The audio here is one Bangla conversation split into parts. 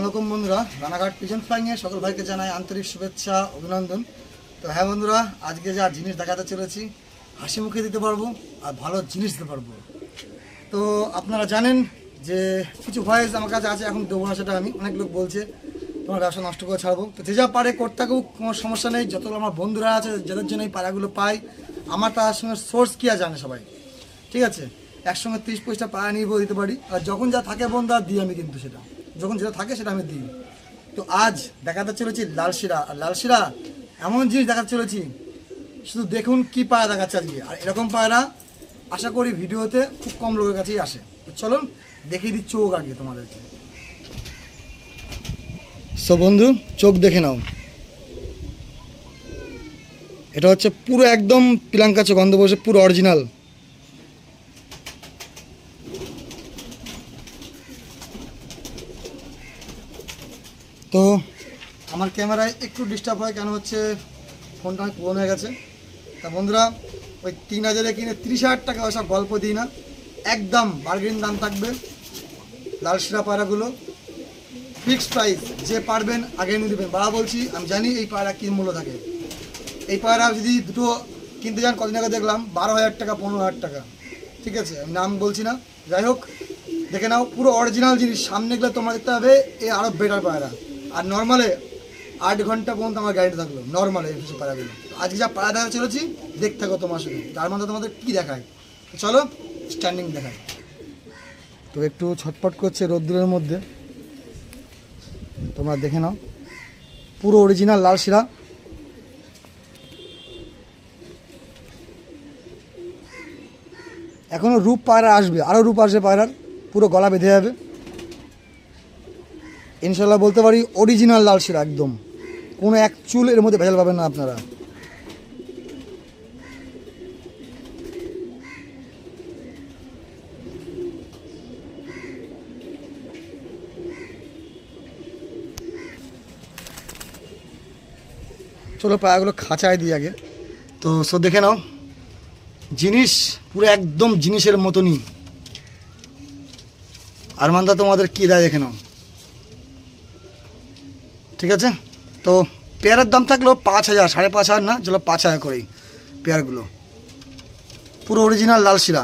আসসালামু আলাইকুম বন্ধুরা, রানাঘাট পিজন ফ্লাইংয়ে সকল ভাইকে জানাই আন্তরিক শুভেচ্ছা অভিনন্দন। তো হ্যাঁ বন্ধুরা, আজকে যা জিনিস দেখাতে চলেছি হাসি মুখে দিতে পারবো আর ভালো জিনিস দিতে পারবো। তো আপনারা জানেন যে কিছু ভয়েস আমার কাছে আছে, এখন দেবো না সেটা আমি। অনেক লোক বলছে তোমার ব্যবসা নষ্ট করে ছাড়বো, তো যে যা পারে করতে থাকুক, কোনো সমস্যা নেই। যতগুলো আমার বন্ধুরা আছে যাদের জন্য এই পায়রাগুলো পাই, আমার তার সঙ্গে সোর্স কী আর জানে সবাই, ঠিক আছে। একসঙ্গে 30-35টা পায়রা নিয়ে দিতে পারি, আর যখন যা থাকে বন্ধু আর দিই আমি, কিন্তু সেটা যখন যেটা থাকে সেটা আমি দিই। তো আজ দেখাতে চলেছি লালশিরা। আর লালশিরা এমন জিনিস দেখাতে চলেছি, শুধু দেখুন কি পায়রা দেখাচ্ছে আজকে। আর এরকম পায়রা আশা করি ভিডিওতে খুব কম লোকের কাছেই আসে। তো চলুন দেখিয়ে দিই চোখ আগে তোমাদেরকে। সো বন্ধু, চোখ দেখে নাও। এটা হচ্ছে পুরো একদম পিলাঙ্কা চোখ, অন্ধ বসে পুরো অরিজিনাল। তো আমার ক্যামেরায় একটু ডিস্টার্ব হয়, কেন হচ্ছে ফোনটা অনেক পুরনো হয়ে গেছে। তা বন্ধুরা, ওই 3000 কিনে 30,000 টাকা ওসব গল্প দিই না, একদম বার্গেনিং দাম থাকবে। লালশিরা পায়রাগুলো ফিক্সড প্রাইস, যে পারবেন আগে নিয়ে দেবেন। বাবা বলছি, আমি জানি এই পায়রা কী মূল্য থাকে। এই পায়রা যদি দুটো কিনতে যান, কদিন আগে দেখলাম 12,000 টাকা, 15,000 টাকা, ঠিক আছে। আমি নাম বলছি না, যাই হোক দেখে নাও, পুরো অরিজিনাল জিনিস। সামনে গেলে তোমার দেখতে হবে এ আরও বেটার পায়রা। আর নর্মালে 8 ঘন্টা পর্যন্ত আমার গ্যারেন্টি থাকলো নর্মালে এই কিছু পায়রাগুলো। আজকে যা পায়রা দেখা চলেছি দেখতে থাকো তোমার সাথে, তার মধ্যে তোমাদের কী দেখায়। তো চলো স্ট্যান্ডিং দেখায়। তো একটু ছটপট করছে রোদ্দুরের মধ্যে, তোমরা দেখে নাও। পুরো অরিজিনাল লালশিরা। এখনও রূপ পায়রা আসবে, আরও রূপ আসবে পায়রার, পুরো গলা বেঁধে যাবে ইনশাল্লাহ। বলতে পারি অরিজিনাল লালশিরা একদম, কোনো এক চুল এর মধ্যে ভেজাল পাবেন না আপনারা। চলো পায়রাগুলো খাঁচায় দিই আগে। তো সো দেখে নাও, জিনিস পুরো একদম জিনিসের মতনই। আরমানদা তোমাদের কী দেয় দেখে নাও, ঠিক আছে। তো পেয়ারের দাম থাকলো 5,000, 5,500 না, চলো 5,000 করেই পেয়ারগুলো। পুরো অরিজিনাল লালশিরা,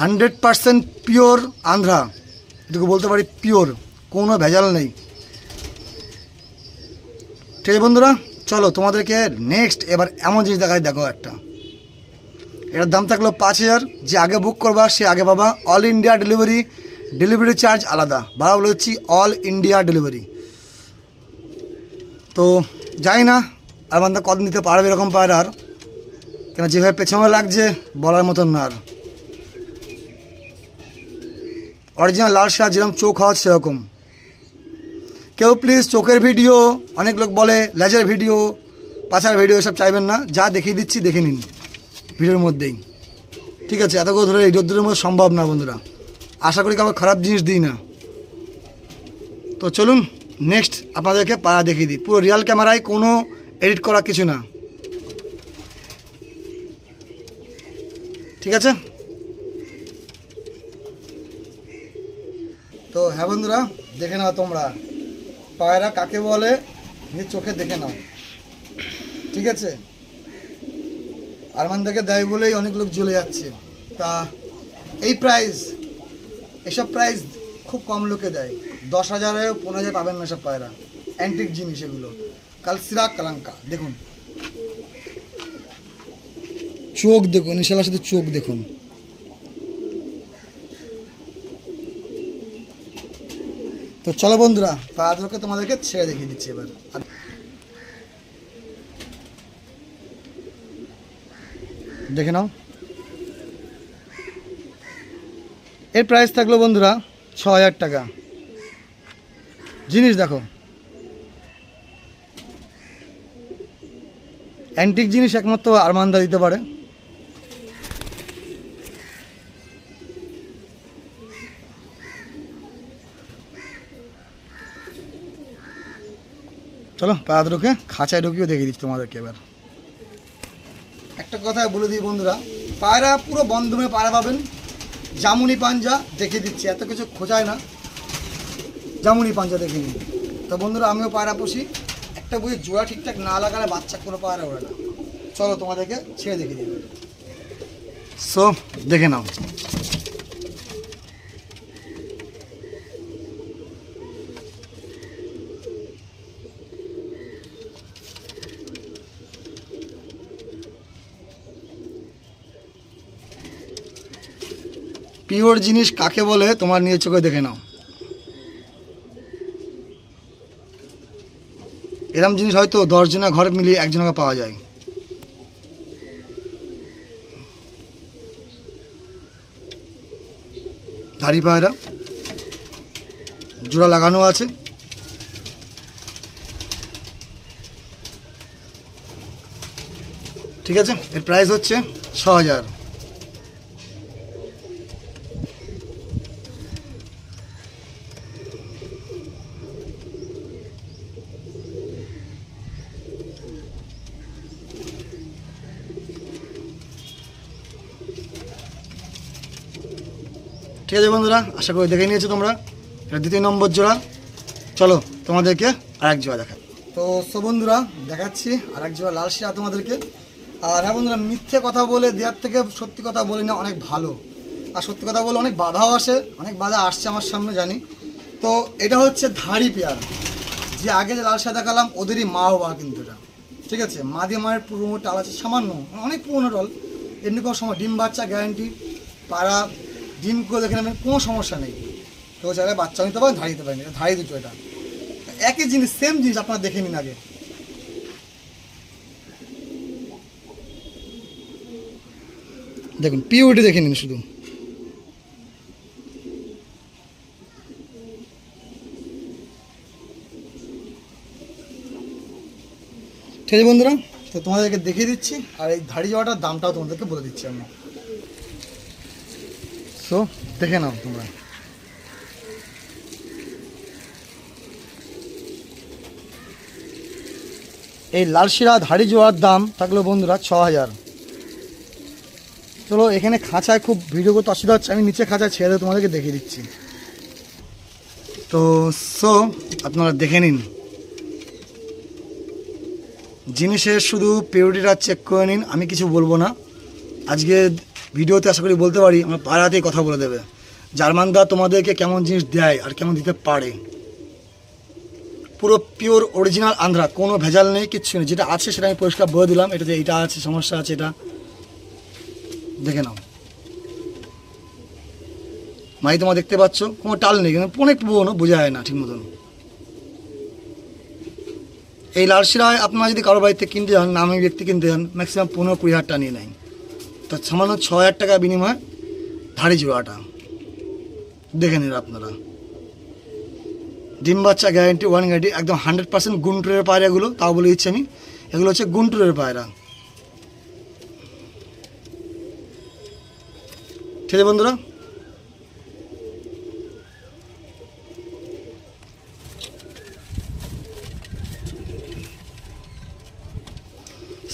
100% পিওর আন্ধ্রা, এটুকু বলতে পারি পিওর, কোনো ভেজাল নেই। ঠিক আছে বন্ধুরা, চলো তোমাদেরকে নেক্সট এবার এমন জিনিস দেখায়। দেখো একটা, এটার দাম থাকলো 5,000। যে আগে বুক করবা সে আগে পাবা। All India delivery, delivery charge আলাদা। বাবা বলেছি অল ইন্ডিয়া ডেলিভারি। তো যাই না আর বান্ধব কদিন দিতে পারবে এরকম পায়রার, কেন যেভাবে পেছনে লাগছে বলার মতন না। আর অরিজিনাল লালশিরা যেরকম চোখ হওয়া সেরকম। কেউ প্লিজ চোখের ভিডিও, অনেক লোক বলে লেজের ভিডিও, পাছার ভিডিও, এসব চাইবেন না। যা দেখিয়ে দিচ্ছি দেখে নিন ভিডিওর মধ্যেই, ঠিক আছে। এত করে ধরে এই রোদ্দুরের মধ্যে সম্ভব না বন্ধুরা, আশা করি কাউকে খারাপ জিনিস দিই না। তো চলুন নেক্সট আপনাদেরকে পায়রা দেখিয়ে দিই, পুরো রিয়াল ক্যামেরায়, কোনো এডিট করা কিছু না, ঠিক আছে। তো হ্যাঁ বন্ধুরা, দেখে নাও তোমরা পায়রা কাকে বলে, নিজের চোখে দেখে নাও, ঠিক আছে। আরমানদাকে দেয় বলেই অনেক লোক জ্বলে যাচ্ছে। তা এই প্রাইস, এসব প্রাইস খুব কম লোকে দেয়। 10,000-এ 15,000 পাবেন না সব পায়রা, অ্যান্টিক জিনিস এগুলো। কালশিরা কালাঙ্কা দেখুন, চোখ দেখুন, ইনশাল্লাহ শুধু চোখ দেখুন। তো চলো বন্ধুরা, পায়রাগুলোকে তোমাদেরকে ছেড়ে দেখিয়ে দিচ্ছি এবার। দেখে নাও, এর প্রাইস থাকলো বন্ধুরা 6,000 টাকা। জিনিস দেখো, অ্যান্টিক জিনিস একমাত্র আরমানদা দিতে পারে। চলো পায়রাগুলোকে খাঁচায় ঢুকিয়ে দেখিয়ে দিচ্ছি তোমাদেরকে এবার। একটা কথা বলে দিই বন্ধুরা, পায়রা পুরো বন্ধমে পায়রা পাবেন, জামুনি পাঞ্জা দেখে দিচ্ছি, এত কিছু খোঁজায় না, জামুনি পাঞ্জা দেখে নিই। তো বন্ধুরা আমিও পায়রা পুষি, একটা বুঝি জোড়া ঠিকঠাক না লাগালে বাচ্চা কোনো পায়রা ওড়ে না। চলো তোমাদেরকে ছেড়ে দেখে দিই। সো দেখে নাও। পিওর জিনিস কাকে বলে তোমার নিজের চোখে দেখে নাও। এরকম জিনিস হয়তো 10 জনের ঘরে মিলিয়ে একজনকে পাওয়া যায়। ধাড়ি পায়রা জোড়া লাগানো আছে। ঠিক আছে, এর প্রাইস হচ্ছে 6000। ঠিক আছে বন্ধুরা, আশা করি দেখে নিয়েছো তোমরা। এটা 2 নম্বর জোড়া। চলো তোমাদেরকে আরেক জোড়া দেখাই। তো বন্ধুরা দেখাচ্ছি আরেক জোড়া লাল শিরা তোমাদেরকে। আর হ্যাঁ বন্ধুরা, মিথ্যে কথা বলে দেওয়ার থেকে সত্যি কথা বলি না অনেক ভালো। আর সত্যি কথা বলে অনেক বাধাও আসে, অনেক বাধা আসছে আমার সামনে জানি। তো এটা হচ্ছে ধাড়ি পেয়ার, যে আগে যে লাল শিরা দেখালাম ওদেরই মা বাবা কিন্তু এটা। ঠিক আছে, মা দিয়ে মায়ের পুরোনো টাল আছে সামান্য, অনেক পুরোনো টল, এমনি কোনো সময় ডিম বাচ্চা গ্যারান্টি, পাড়া ডিম করে দেখে নেবেন, কোনো সমস্যা নেই। তো চাইলে বাচ্চা নিতে পারেন, ধাড়ি দিতে পারেন, এটা ধাড়ি দুটো, এটা একই জিনিস, সেম জিনিস, আপনারা দেখে নিন আগে। দেখুন পিওরিটি দেখে নিন শুধু। ঠিক আছে বন্ধুরা, তো তোমাদেরকে দেখিয়ে দিচ্ছি, আর এই ধাড়ি যাওয়াটার দামটাও তোমাদেরকে বলে দিচ্ছি আমি। সো দেখে নাও তোমরা। এই লাল শিরা ধাড়ি জোয়ার দাম থাকলো বন্ধুরা 6000। চলো এখানে খাঁচায় খুব ভিডিও করতে অসুবিধা হচ্ছে, আমি নিচে খাঁচায় ছেড়ে দিয়ে তোমাদেরকে দেখিয়ে দিচ্ছি। তো আপনারা দেখে নিন, জিনিসের শুধু পিওরিটিটা চেক করে নিন। আমি কিছু বলবো না আজকে ভিডিওতে, আশা করি বলতে পারি আমার পাড়াতেই কথা বলে দেবে জার্মানদা তোমাদেরকে কেমন জিনিস দেয় আর কেমন দিতে পারে। পুরো পিওর অরিজিনাল আন্ধ্রা, কোনো ভেজাল নেই, কিচ্ছু নেই। যেটা আছে সেটা আমি পরিষ্কার বলে দিলাম, এটাতে এইটা আছে, সমস্যা আছে, এটা দেখে নাও। মাই তোমার দেখতে পাচ্ছ, কোনো টাল নেই, কিন্তু অনেক পুরোনো, বোঝা যায় না ঠিক মতন। এই লাল শিরায় আপনারা যদি কারো বাড়িতে কিনতে যান, নামি ব্যক্তি কিনতে যান, ম্যাক্সিমাম 15-20 টাকা নিয়ে নেয়। তো সামান্য 6000 টাকা বিনিময়ে ধাড়ি জোড়াটা দেখে নিন আপনারা। ডিম বাচ্চা গ্যারান্টি, 1 গ্যারান্টি, একদম 100% গুন্টুরের পায়রা এগুলো, তাও বলে দিচ্ছি আমি, এগুলো হচ্ছে গুন্টুরের পায়রা। ঠিক আছে বন্ধুরা,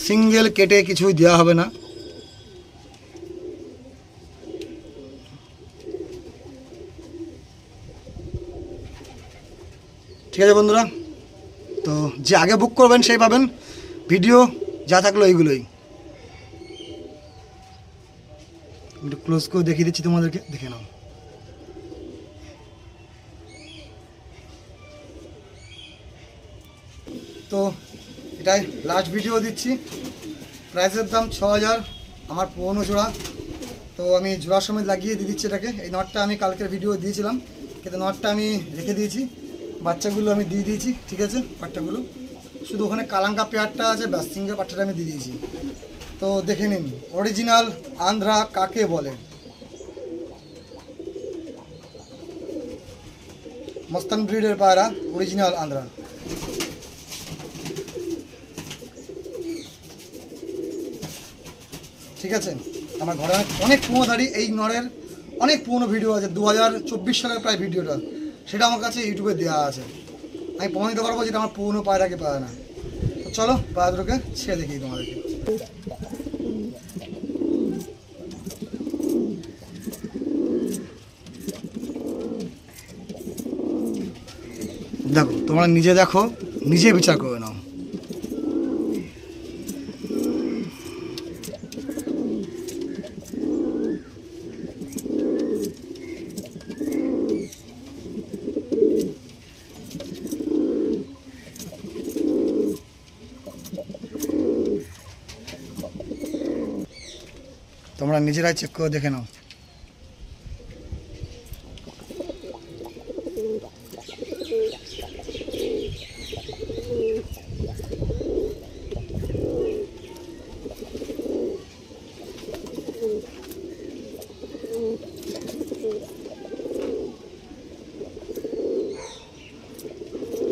সিঙ্গেল কেটে কিছুই দেওয়া হবে না। ঠিক আছে বন্ধুরা, তো যে আগে বুক করবেন সেই পাবেন। ভিডিও যা থাকলো এইগুলোই, একটু ক্লোজ করে দেখিয়ে দিচ্ছি তোমাদেরকে, দেখে নাও। তো এটাই লাস্ট ভিডিও দিচ্ছি। প্রাইসের দাম 6000, আমার পুরনো জোড়া। তো আমি জোড়ার সময় লাগিয়ে দিয়ে দিচ্ছি এটাকে। এই নটটা আমি কালকের ভিডিও দিয়েছিলাম, কিন্তু নটটা আমি রেখে দিয়েছি, বাচ্চাগুলো আমি দিয়ে দিয়েছি। ঠিক আছে, পাট্টাগুলো শুধু ওখানে কালাঙ্কা পেয়ারটা আছে, ব্যাস সিঙ্গেল পাট্টাটা আমি দিয়ে দিয়েছি। তো দেখে নিন অরিজিনাল আন্ধ্রা কাকে বলে। মস্তান ব্রিডের পায়রা, অরিজিনাল আন্ধ্রা। ঠিক আছে, আমার ঘরে অনেক পুরোনো ধাড়ি, এই নরের অনেক পুরোনো ভিডিও আছে, 2024 সালের প্রায় ভিডিওটা, সেটা আমার কাছে ইউটিউবে দেওয়া আছে। আমি প্রমাণ দিতে পারবো যেটা আমার পুরোনো পায়রাকে পায় না। তো চলো পায়রাগুলোকে ছেড়ে দেখি তোমাদেরকে। দেখো তোমরা নিজে দেখো, নিজে বিচার করে নাও। তোমরা নিজেরাই চেক করে দেখে নাও।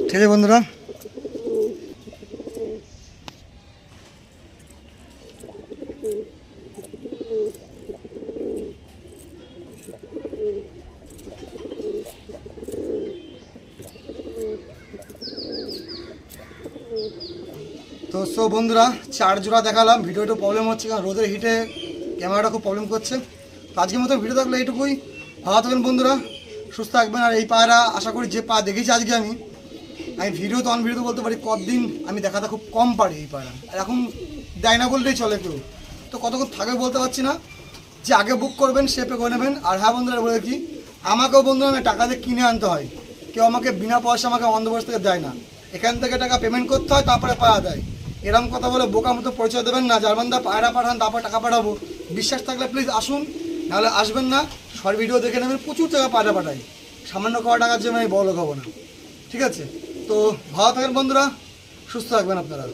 ঠিক আছে বন্ধুরা, তো সো বন্ধুরা 4 জোড়া দেখালাম। ভিডিও একটু প্রবলেম হচ্ছে কারণ রোদের হিটে ক্যামেরাটা খুব প্রবলেম করছে। তো আজকের মতো ভিডিও থাকলে এইটুকুই। ভালো থাকবেন বন্ধুরা, সুস্থ থাকবেন। আর এই পায়রা আশা করি যে পা দেখেছি আজকে আমি ভিডিও তো অন ভিডিও বলতে পারি কতদিন আমি দেখাতে খুব কম পারি এই পায়রা, আর এখন দেয় না বললেই চলে কেউ। তো কতক্ষণ থাকবে বলতে পারছি না। যে আগে বুক করবেন সে পে করে নেবেন। আর হ্যাঁ বন্ধুরা বলে কি, আমাকেও বন্ধুরা আমি টাকা দিয়ে কিনে আনতে হয়, কেউ আমাকে বিনা পয়সা আমাকে অন্ধবস থেকে দেয় না। এখান থেকে টাকা পেমেন্ট করতে হয়, তারপরে পায়রা দেয়। এরকম কথা বলে বোকা মতো পরিচয় দেবেন না, জার্মানদা পায়রা পাঠান তারপর টাকা পাঠাবো। বিশ্বাস থাকলে প্লিজ আসুন, নাহলে আসবেন না। শর্ট ভিডিও দেখে নেবেন, প্রচুর টাকা পায়রা পাঠাই, সামান্য কটা টাকার জন্য আমি বড় লোক হবো না। ঠিক আছে, তো ভালো থাকেন বন্ধুরা, সুস্থ থাকবেন আপনারা।